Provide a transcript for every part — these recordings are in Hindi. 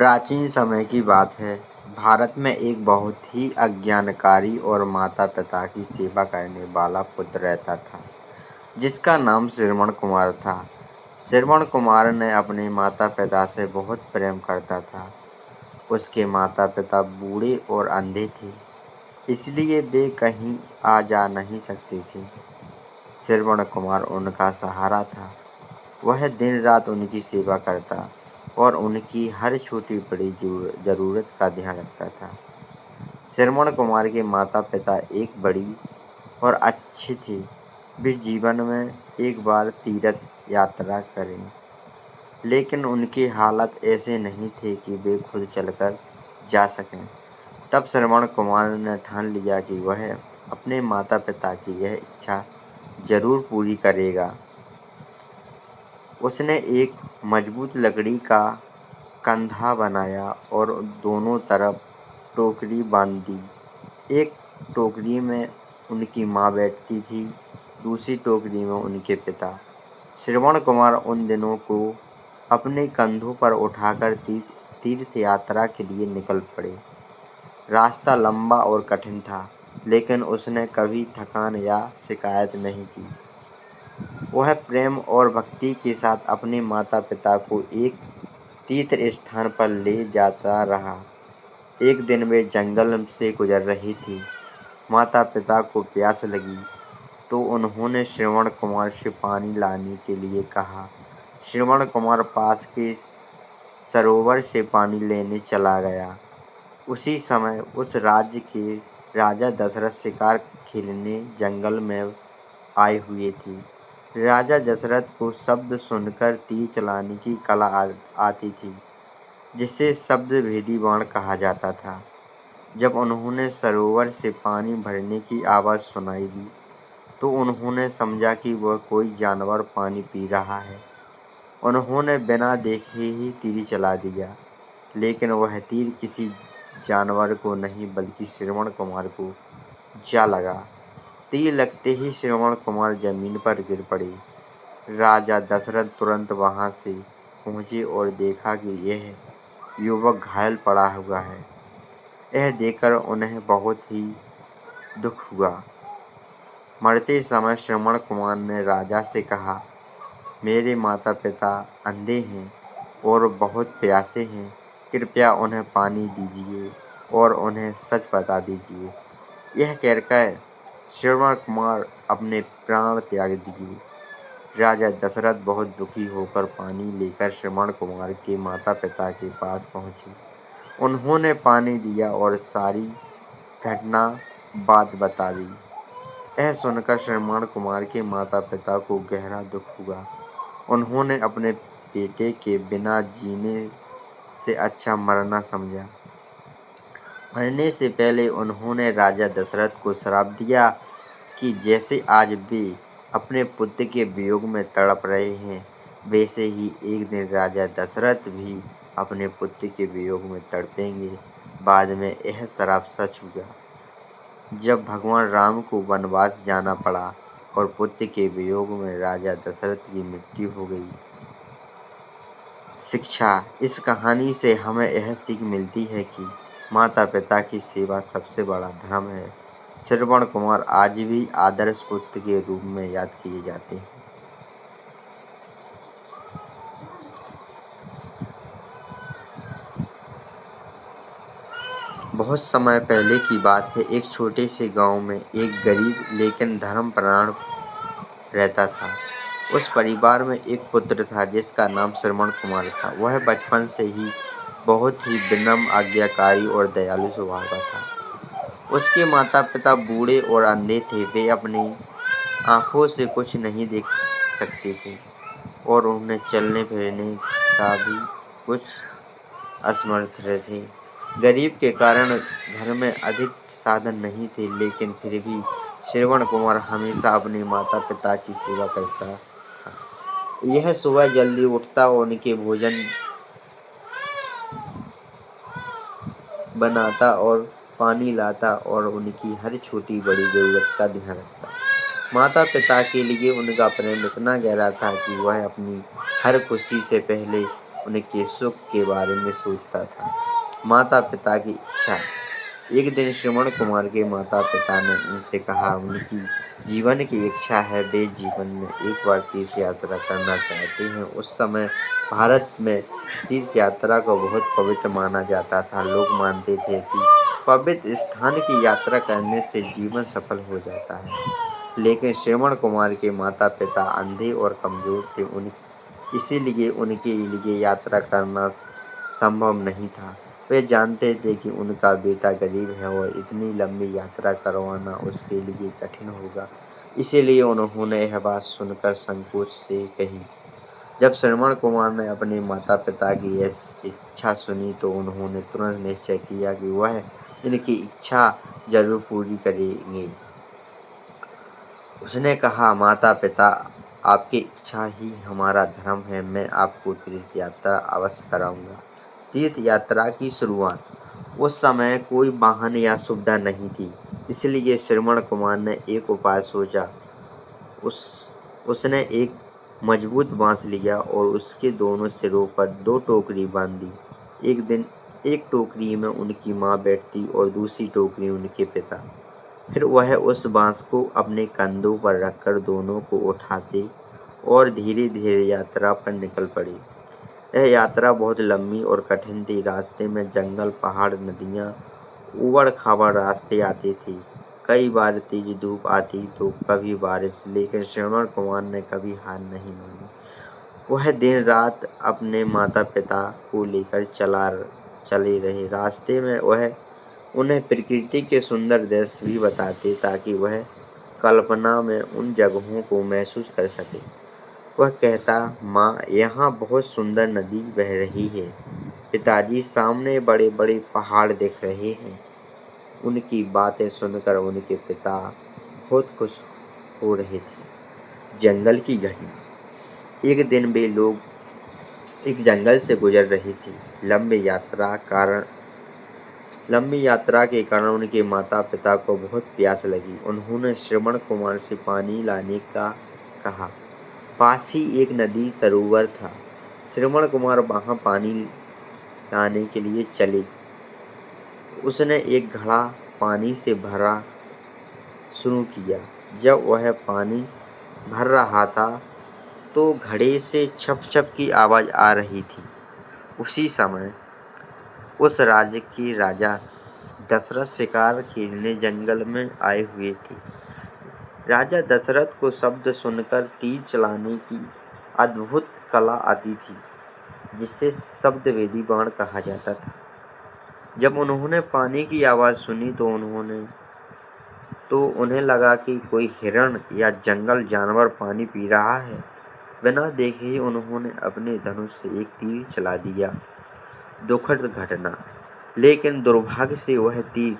प्राचीन समय की बात है। भारत में एक बहुत ही आज्ञाकारी और माता-पिता की सेवा करने वाला पुत्र रहता था, जिसका नाम श्रवण कुमार था। श्रवण कुमार ने अपने माता-पिता से बहुत प्रेम करता था। उसके माता-पिता बूढ़े और अंधे थे, इसलिए वे कहीं आ जा नहीं सकते थे। श्रवण कुमार उनका सहारा था। वह दिन-रात उनकी सेवा करता और उनकी हर छोटी-बड़ी ज़रूरत का ध्यान रखता था। श्रवण कुमार के माता-पिता एक बड़ी और अच्छे थे। वे जीवन में एक बार तीर्थ यात्रा करें, लेकिन उनके हालात ऐसे नहीं थे कि वे खुद चलकर जा सकें। तब श्रवण कुमार ने ठान लिया कि वह अपने माता-पिता की यह इच्छा ज़रूर पूरी करेगा। उसने एक मजबूत लकड़ी का कंधा बनाया और दोनों तरफ टोकरी बांध दी। एक टोकरी में उनकी माँ बैठती थी, दूसरी टोकरी में उनके पिता। श्रवण कुमार उन दिनों को अपने कंधों पर उठाकर तीर्थ यात्रा के लिए निकल पड़े। रास्ता लंबा और कठिन था, लेकिन उसने कभी थकान या शिकायत नहीं की। वह प्रेम और भक्ति के साथ अपने माता-पिता को एक तीर्थ स्थान पर ले जाता रहा। एक दिन वे जंगल से गुजर रही थी। माता-पिता को प्यास लगी, तो उन्होंने श्रवण कुमार से पानी लाने के लिए कहा। श्रवण कुमार पास के सरोवर से पानी लेने चला गया। उसी समय उस राज्य के राजा दशरथ शिकार खेलने जंगल में आए हुए थे। राजा दशरथ को शब्द सुनकर तीर चलाने की कला आती थी, जिसे शब्दभेदी बाण कहा जाता था। जब उन्होंने सरोवर से पानी भरने की आवाज़ सुनाई दी, तो उन्होंने समझा कि वह कोई जानवर पानी पी रहा है। उन्होंने बिना देखे ही तीर चला दिया, लेकिन वह तीर किसी जानवर को नहीं बल्कि श्रवण कुमार को जा लगा। तीर लगते ही श्रवण कुमार जमीन पर गिर पड़े। राजा दशरथ तुरंत वहां से पहुंचे और देखा कि यह युवक घायल पड़ा हुआ है। यह देखकर उन्हें बहुत ही दुख हुआ। मरते समय श्रवण कुमार ने राजा से कहा, मेरे माता-पिता अंधे हैं और बहुत प्यासे हैं। कृपया उन्हें पानी दीजिए और उन्हें सच बता दीजिए। यह कहकर श्रवण कुमार अपने प्राण त्याग दिए। राजा दशरथ बहुत दुखी होकर पानी लेकर श्रवण कुमार के माता-पिता के पास पहुँचे। उन्होंने पानी दिया और सारी घटना बात बता दी। यह सुनकर श्रवण कुमार के माता-पिता को गहरा दुख हुआ। उन्होंने अपने बेटे के बिना जीने से अच्छा मरना समझा। मरने से पहले उन्होंने राजा दशरथ को श्राप दिया कि जैसे आज वे अपने पुत्र के वियोग में तड़प रहे हैं, वैसे ही एक दिन राजा दशरथ भी अपने पुत्र के वियोग में तड़पेंगे। बाद में यह श्राप सच हुआ। जब भगवान राम को वनवास जाना पड़ा और पुत्र के वियोग में राजा दशरथ की मृत्यु हो गई। शिक्षा: इस कहानी से हमें यह सीख मिलती है कि माता-पिता की सेवा सबसे बड़ा धर्म है। श्रवण कुमार आज भी आदर्श पुत्र के रूप में याद किए जाते हैं। बहुत समय पहले की बात है। एक छोटे से गांव में एक गरीब लेकिन धर्मपरायण रहता था। उस परिवार में एक पुत्र था जिसका नाम श्रवण कुमार था। वह बचपन से ही बहुत ही विनम्र, आज्ञाकारी और दयालु स्वभाव का था। उसके माता-पिता बूढ़े और अंधे थे। वे अपनी आँखों से कुछ नहीं देख सकते थे और उन्हें चलने-फिरने का भी कुछ असमर्थ थे। गरीब के कारण घर में अधिक साधन नहीं थे, लेकिन फिर भी श्रवण कुमार हमेशा अपने माता-पिता की सेवा करता था। यह सुबह जल्दी उठता और उनके भोजन बनाता और पानी लाता और उनकी हर छोटी-बड़ी ज़रूरत का ध्यान रखता। माता पिता के लिए उनका प्रेम इतना गहरा था कि वह अपनी हर खुशी से पहले उनके सुख के बारे में सोचता था। माता पिता की इच्छा। एक दिन श्रवण कुमार के माता पिता ने उनसे कहा उनकी जीवन की इच्छा है, वे जीवन में एक बार तीर्थ यात्रा करना चाहते हैं। उस समय भारत में तीर्थ यात्रा को बहुत पवित्र माना जाता था। लोग मानते थे कि पवित्र स्थान की यात्रा करने से जीवन सफल हो जाता है। लेकिन श्रवण कुमार के माता पिता अंधे और कमजोर थे, इसीलिए उनके लिए यात्रा करना संभव नहीं था। वे जानते थे कि उनका बेटा गरीब है और इतनी लंबी यात्रा करवाना उसके लिए कठिन होगा। इसीलिए उन्होंने यह बात सुनकर संकोच से कही। जब श्रवण कुमार ने अपने माता पिता की यह इच्छा सुनी तो उन्होंने तुरंत निश्चय किया कि वह इनकी इच्छा जरूर पूरी करेंगे। उसने कहा, माता पिता, आपकी इच्छा ही हमारा धर्म है। मैं आपको तीर्थ यात्रा अवश्य कराऊंगा। तीर्थ यात्रा की शुरुआत। उस समय कोई वाहन या सुविधा नहीं थी, इसलिए श्रवण कुमार ने एक उपाय सोचा। उसने एक मजबूत बांस लिया और उसके दोनों सिरों पर 2 टोकरी बांधी। एक दिन एक टोकरी में उनकी माँ बैठती और दूसरी टोकरी उनके पिता। फिर वह उस बांस को अपने कंधों पर रखकर दोनों को उठाते और धीरे धीरे यात्रा पर निकल पड़े। यह यात्रा बहुत लंबी और कठिन थी। रास्ते में जंगल, पहाड़, नदियाँ, ऊबड़-खाबड़ रास्ते आते थे। कई बार तेज धूप आती तो कभी बारिश, लेकिन श्रवण कुमार ने कभी हार नहीं मानी। वह दिन रात अपने माता पिता को लेकर चले रहे। रास्ते में वह उन्हें प्रकृति के सुंदर दृश्य भी बताते ताकि वह कल्पना में उन जगहों को महसूस कर सके। वह कहता, माँ, यहाँ बहुत सुंदर नदी बह रही है। पिताजी, सामने बड़े बड़े पहाड़ दिख रहे हैं। उनकी बातें सुनकर उनके पिता बहुत खुश हो रहे थे। जंगल की घड़ी। एक दिन वे लोग एक जंगल से गुजर रहे थे। लंबी यात्रा के कारण उनके माता पिता को बहुत प्यास लगी। उन्होंने श्रवण कुमार से पानी लाने का कहा। पास ही एक नदी सरोवर था। श्रवण कुमार वहां पानी लाने के लिए चले। उसने एक घड़ा पानी से भरा शुरू किया। जब वह पानी भर रहा था तो घड़े से छप छप की आवाज आ रही थी। उसी समय उस राज्य के राजा दशरथ शिकार खेलने जंगल में आए हुए थे। राजा दशरथ को शब्द सुनकर तीर चलाने की अद्भुत कला आती थी, जिसे शब्दवेदी बाण कहा जाता था। जब उन्होंने पानी की आवाज सुनी तो उन्हें लगा कि कोई हिरण या जंगल जानवर पानी पी रहा है। बिना देखे ही उन्होंने अपने धनुष से एक तीर चला दिया। दुखद घटना, लेकिन दुर्भाग्य से वह तीर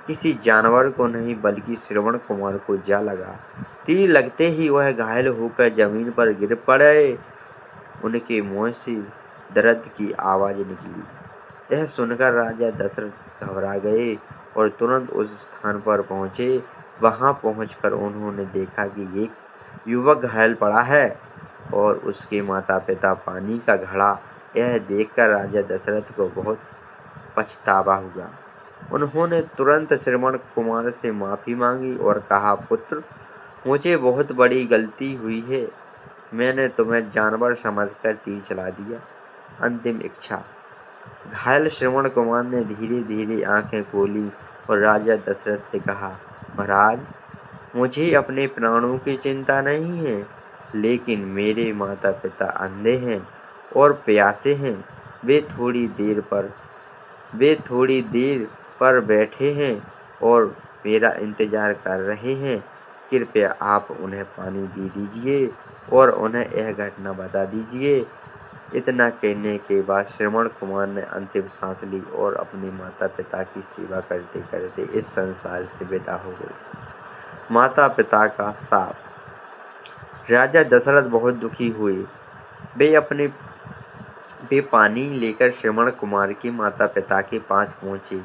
किसी जानवर को नहीं बल्कि श्रवण कुमार को जा लगा। तीर लगते ही वह घायल होकर जमीन पर गिर पड़े। उनके मुंह से दर्द की आवाज निकली। यह सुनकर राजा दशरथ घबरा गए और तुरंत उस स्थान पर पहुंचे। वहां पहुंचकर उन्होंने देखा कि एक युवक घायल पड़ा है और उसके माता पिता पानी का घड़ा। यह देखकर राजा दशरथ को बहुत पछतावा हुआ। उन्होंने तुरंत श्रवण कुमार से माफी मांगी और कहा, पुत्र, मुझे बहुत बड़ी गलती हुई है। मैंने तुम्हें जानवर समझकर तीर चला दिया। अंतिम इच्छा। घायल श्रवण कुमार ने धीरे धीरे आंखें खोली और राजा दशरथ से कहा, महाराज, मुझे अपने प्राणों की चिंता नहीं है, लेकिन मेरे माता पिता अंधे हैं और प्यासे हैं। वे थोड़ी देर पर बैठे हैं और मेरा इंतजार कर रहे हैं। कृपया आप उन्हें पानी दे दीजिए और उन्हें यह घटना बता दीजिए। इतना कहने के बाद श्रवण कुमार ने अंतिम सांस ली और अपने माता पिता की सेवा करते करते इस संसार से विदा हो गए। माता पिता का साथ। राजा दशरथ बहुत दुखी हुए। वे पानी लेकर श्रवण कुमार के माता पिता के पास पहुंचे।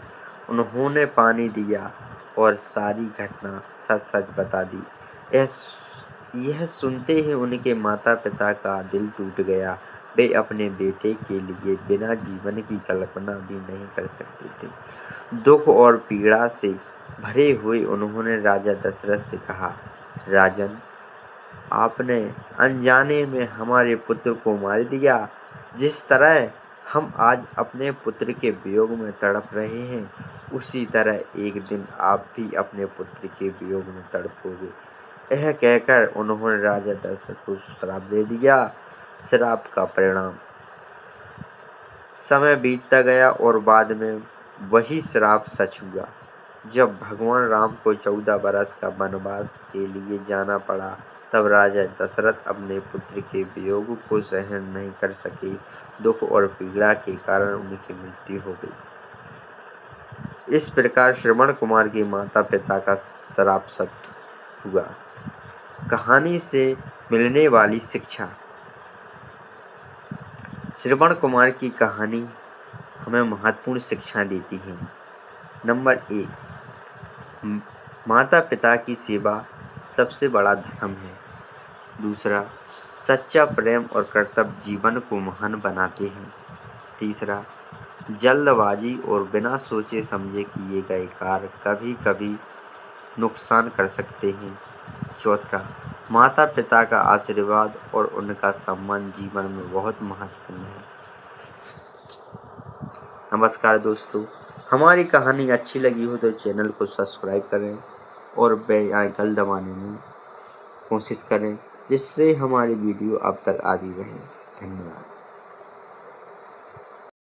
उन्होंने पानी दिया और सारी घटना सच सच बता दी। यह सुनते ही उनके माता पिता का दिल टूट गया। वे अपने बेटे के लिए बिना जीवन की कल्पना भी नहीं कर सकते थे। दुख और पीड़ा से भरे हुए उन्होंने राजा दशरथ से कहा, राजन, आपने अनजाने में हमारे पुत्र को मार दिया। जिस तरह हम आज अपने पुत्र के वियोग में तड़प रहे हैं, उसी तरह एक दिन आप भी अपने पुत्र के वियोग में तड़पोगे। यह कहकर उन्होंने राजा दशरथ को श्राप दे दिया। श्राप का परिणाम समय बीतता गया और बाद में वही श्राप सच हुआ। जब भगवान राम को 14 बरस का वनवास के लिए जाना पड़ा, तब राजा दशरथ अपने पुत्र के वियोग को सहन नहीं कर सके। दुख और पीड़ा के कारण उनकी मृत्यु हो गई। इस प्रकार श्रवण कुमार के माता पिता का श्राप सत्य हुआ। कहानी से मिलने वाली शिक्षा। श्रवण कुमार की कहानी हमें महत्वपूर्ण शिक्षा देती है। नंबर 1, माता पिता की सेवा सबसे बड़ा धर्म है। दूसरा, सच्चा प्रेम और कर्तव्य जीवन को महान बनाते हैं। तीसरा, जल्दबाजी और बिना सोचे समझे किए गए कार्य कभी कभी नुकसान कर सकते हैं। चौथा, माता पिता का आशीर्वाद और उनका सम्मान जीवन में बहुत महत्वपूर्ण है। नमस्कार दोस्तों, हमारी कहानी अच्छी लगी हो तो चैनल को सब्सक्राइब करें और बेल आइकन दबाने में कोशिश करें, जिससे हमारी वीडियो अब तक आती रहे। धन्यवाद।